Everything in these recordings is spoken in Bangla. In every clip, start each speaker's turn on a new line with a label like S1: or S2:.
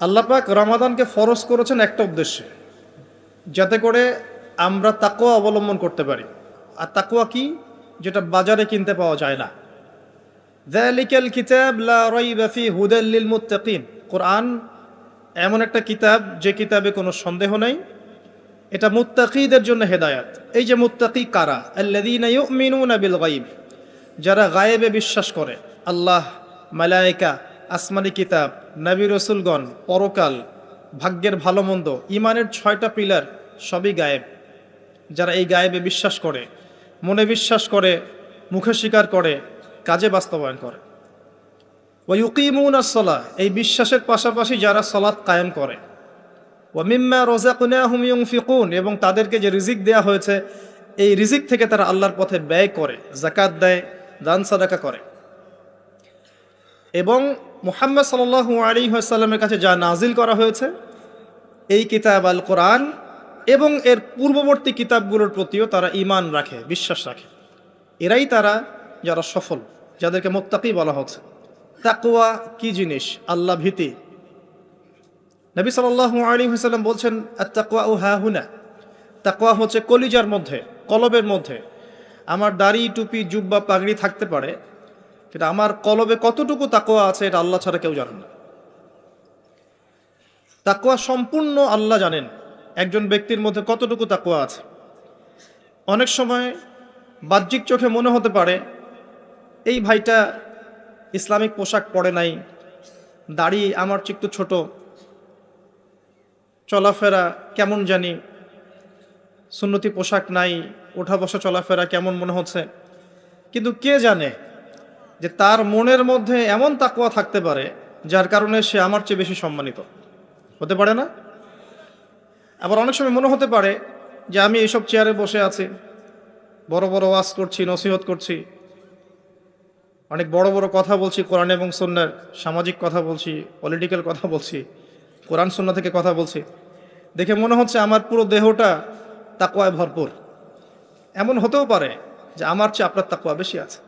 S1: আল্লাহ পাক রমাদানকে ফরজ করেছেন একটা উদ্দেশ্যে, যাতে করে আমরা তাকওয়া অবলম্বন করতে পারি। আর তাকওয়া কি? যেটা বাজারে কিনতে পাওয়া যায় না। যালিকাল কিতাব লা রাইবা ফি হুদাল লিল মুত্তাকিন। কোরআন এমন একটা কিতাব, যে কিতাবে কোনো সন্দেহ নেই, এটা মুত্তাকিদের জন্য হেদায়াত। এই যে মুত্তাকি কারা? আল্লাযীনা ইউমিনুনা বিল গায়ব, যারা গায়েবে বিশ্বাস করে। আল্লাহ, মালায়েকা, আসমানি কিতাব, নবী রসুলগণ, পরকাল, ভাগ্যের ভালো মন্দ, ইমানের 6টা পিলার সবই গায়েব। যারা এই গায়েবে বিশ্বাস করে, মনে বিশ্বাস করে, মুখে স্বীকার করে, কাজে বাস্তবায়ন করে। ওয়া ইউকিমুনাস সালাহ, এই বিশ্বাসের পাশাপাশি যারা সালাত কায়েম করে। ওয়া মিম্মা রাযাকনাহুম ইউনফিকুন, এবং তাদেরকে যে রিজিক দেয়া হয়েছে, এই রিজিক থেকে তারা আল্লাহর পথে ব্যয় করে, যাকাত দেয়, দান সাদাকা করে। এবং মুহাম্মদ সাল্লাল্লাহু আলাইহি ওয়াসাল্লামের কাছে যা নাজিল করা হয়েছে, এই কিতাব আল কোরআন এবং এর পূর্ববর্তী কিতাবগুলোর প্রতিও তারা ঈমান রাখে, বিশ্বাস রাখে। এরাই তারা যারা সফল, যাদেরকে মুত্তাকি বলা হচ্ছে। তাকওয়া কি জিনিস? আল্লাহ ভীতি। নবী সাল্লাল্লাহু আলাইহি ওয়াসাল্লাম বলছেন, আত-তাকওয়া হাহুনা, তাকওয়া হচ্ছে কলিজার মধ্যে, কলবের মধ্যে। আমার দাড়ি, টুপি, জুব্বা, পাগড়ি থাকতে পারে, কিন্তু আমার কলবে কতটুকু তাকওয়া আছে এটা আল্লাহ ছাড়া কেউ জানেন না। তাকওয়া সম্পূর্ণ আল্লাহ জানেন একজন ব্যক্তির মধ্যে কতটুকু তাকওয়া আছে। অনেক সময় বাহ্যিক চোখে মনে হতে পারে এই ভাইটা ইসলামিক পোশাক পরে নাই, দাড়ি আমার চেয়ে একটু ছোট, চলাফেরা কেমন জানি, সুন্নতি পোশাক নাই, ওঠা বসা চলাফেরা কেমন মনে হচ্ছে। কিন্তু কে জানে যে তার মনের মধ্যে এমন তাকওয়া থাকতে পারে যার কারণে সে আমার চেয়ে বেশি সম্মানিত হতে পারে না? আবার অনেক সময় মনে হতে পারে যে আমি এইসব চেয়ারে বসে আছি, বড় বড় ওয়াজ করছি, নসিহত করছি, অনেক বড় বড় কথা বলছি, কোরআন এবং সুন্নাহর সামাজিক কথা বলছি, পলিটিক্যাল কথা বলছি, কোরআন সুন্নাহ থেকে কথা বলছি, দেখে মনে হচ্ছে আমার পুরো দেহটা তাকওয়ায় ভরপুর। এমন হতেও পারে যে আমার চেয়ে আপনার তাকওয়া বেশি আছে।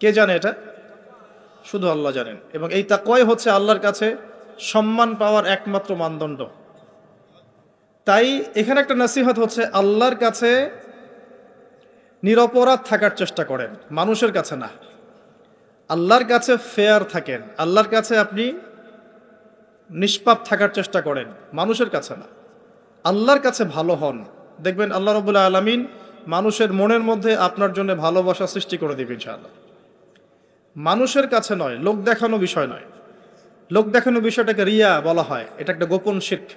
S1: কে জানে? এটা শুধু আল্লাহ জানেন। এবং এই তাকওয়াই হচ্ছে আল্লাহর কাছে সম্মান পাওয়ার একমাত্র মানদণ্ড। তাই এখানে একটা নসিহত হচ্ছে, আল্লাহর কাছে নিরপরাধ থাকার চেষ্টা করেন, মানুষের কাছে না। আল্লাহর কাছে ফেয়ার থাকেন, আল্লাহর কাছে আপনি নিষ্পাপ থাকার চেষ্টা করেন, মানুষের কাছে না। আল্লাহর কাছে ভালো হন, দেখবেন আল্লাহ রাব্বুল আলামিন মানুষের মনের মধ্যে আপনার জন্য ভালোবাসা সৃষ্টি করে দেবেন ইনশাআল্লাহ। মানুষের কাছে নয়, লোক দেখানো বিষয় নয়। লোক দেখানো বিষয়টাকে রিয়া বলা হয়, এটা একটা গোপন শিরক।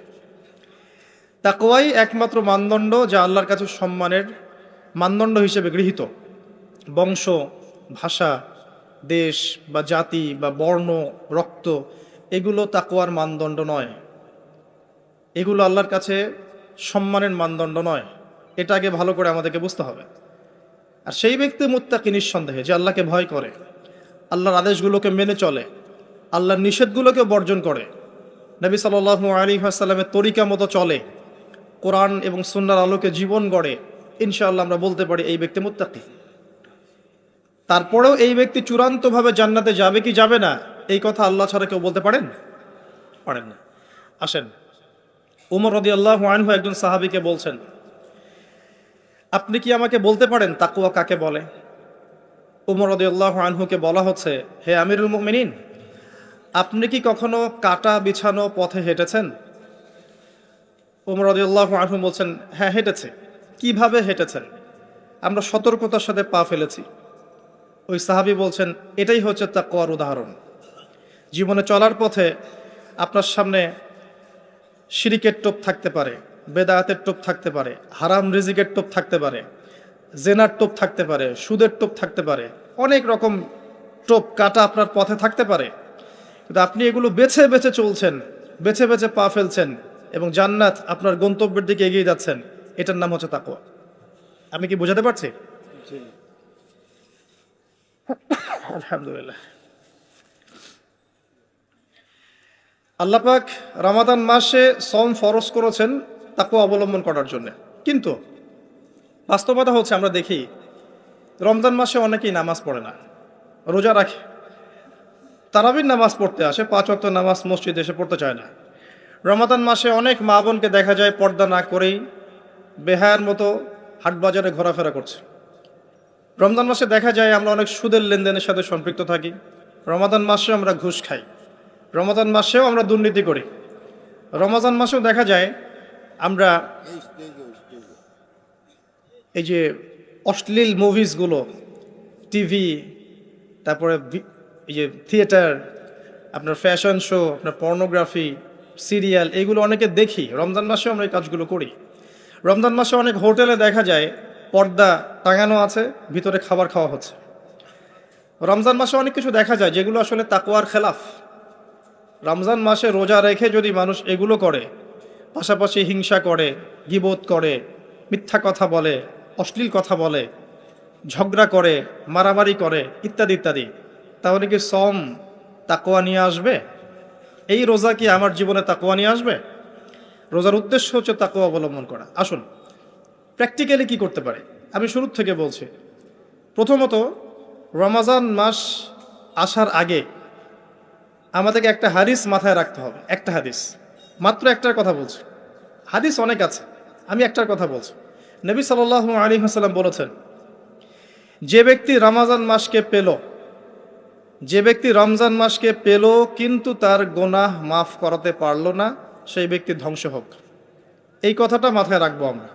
S1: তাকওয়াই একমাত্র মানদণ্ড যা আল্লাহর কাছে সম্মানের মানদণ্ড হিসেবে গৃহীত। বংশ, ভাষা, দেশ বা জাতি বা বর্ণ, রক্ত, এগুলো তাকওয়ার মানদণ্ড নয়। এগুলো আল্লাহর কাছে সম্মানের মানদণ্ড নয়। এটা আগে ভালো করে আমাদেরকে বুঝতে হবে। আর সেই ব্যক্তি মুত্তাকি নিঃসন্দেহে, যে আল্লাহকে ভয় করে, আল্লাহর আদেশগুলোকে মেনে চলে, আল্লাহর নিষেধগুলোকে বর্জন করে, নবী সাল্লাল্লাহু আলাইহি ওয়াসাল্লামের তরিকা মতো চলে, কোরআন এবং সুন্নাহর আলোকে জীবন গড়ে, ইনশাআল্লাহ আমরা বলতে পারি এই ব্যক্তি মুত্তাকি। তারপরেও এই ব্যক্তি চূড়ান্তভাবে জান্নাতে যাবে কি যাবে না, এই কথা আল্লাহ ছাড়া কেউ বলতে পারেন না। আসেন, উমর রাদিয়াল্লাহু আনহু একজন সাহাবীকে বলছেন, আপনি কি আমাকে বলতে পারেন তাকওয়া কাকে বলে? উমর রাদিয়াল্লাহু আনহুকে বলা হচ্ছে, হে আমিরুল মুমিনিন, আপনি কি কখনো কাটা বিছানো পথে হেঁটেছেন? উমর রাদিয়াল্লাহু আনহু বলছেন, হ্যাঁ হেঁটেছে। কিভাবে হেঁটেছেন? আমরা সতর্কতার সাথে পা ফেলেছি। ওই সাহাবী বলছেন, এটাই হচ্ছে তাকওয়ার উদাহরণ। জীবনে চলার পথে আপনার সামনে শিরিকের টোপ থাকতে পারে, বেদায়াতের টোপ থাকতে পারে, হারাম রিজিকের টোপ থাকতে পারে, জেনার টোপ থাকতে পারে, সুদের টোপ থাকতে পারে, অনেক রকম টোপ কাটা আপনার পথে থাকতে পারে। কিন্তু আপনি এগুলো বেছে বেছে চলছেন, বেছে বেছে পা ফেলছেন এবং জান্নাত আপনার গন্তব্যের দিকে এগিয়ে যাচ্ছেন। এটার নাম হচ্ছে তাকওয়া। আমি কি বোঝাতে পারছি? আলহামদুলিল্লাহ। আল্লাহ পাক রমাদান মাসে সওম ফরজ করেছেন তাকওয়া অবলম্বন করার জন্য। কিন্তু বাস্তবতা হচ্ছে, আমরা দেখি রমজান মাসে অনেকেই নামাজ পড়ে না, রোজা রাখে, তারাবির নামাজ পড়তে আসে, 5 ওয়াক্ত নামাজ মসজিদে এসে পড়তে চায় না। রমাদান মাসে অনেক মা বোনকে দেখা যায় পর্দা না করেই বেহায়ার মতো হাটবাজারে ঘোরাফেরা করছে। রমজান মাসে দেখা যায় আমরা অনেক সুদের লেনদেনের সাথে সম্পৃক্ত থাকি। রমাদান মাসেও আমরা ঘুষ খাই, রমাদান মাসেও আমরা দুর্নীতি করি। রমজান মাসেও দেখা যায় আমরা এই যে অশ্লীল মুভিজগুলো, টিভি, তারপরে এই যে থিয়েটার, আপনার ফ্যাশন শো, আপনার পর্নোগ্রাফি, সিরিয়াল, এইগুলো অনেকে দেখি। রমজান মাসেও আমরা এই কাজগুলো করি। রমজান মাসে অনেক হোটেলে দেখা যায় পর্দা টাঙানো আছে, ভিতরে খাবার খাওয়া হচ্ছে। রমজান মাসে অনেক কিছু দেখা যায় যেগুলো আসলে তাকওয়ার খেলাফ। রমজান মাসে রোজা রেখে যদি মানুষ এগুলো করে, পাশাপাশি হিংসা করে, গীবত করে, মিথ্যা কথা বলে, অশ্লীল কথা বলে, ঝগড়া করে, মারামারি করে, ইত্যাদি ইত্যাদি, তাহলে কি সম তাকওয়া নিয়ে আসবে? এই রোজা কি আমার জীবনে তাকওয়া নিয়ে আসবে? রোজার উদ্দেশ্য হচ্ছে তাকওয়া অবলম্বন করা। আসুন প্র্যাকটিক্যালি কি করতে পারে আমি শুরু থেকে বলছি। প্রথমত, রমজান মাস আসার আগে আমাদেরকে একটা হাদিস মাথায় রাখতে হবে। একটা হাদিস, মাত্র একটার কথা বলছি, হাদিস অনেক আছে, আমি একটার কথা বলছি। নবী সাল্লাল্লাহু আলাইহি ওয়াসাল্লাম বলেছেন, যে ব্যক্তি রমজান মাসকে পেল, যে ব্যক্তি রমজান মাসকে পেল কিন্তু তার গুনাহ মাফ করাতে পারল না, সেই ব্যক্তি ধ্বংস হোক। এই কথাটা মাথায় রাখবো আমরা।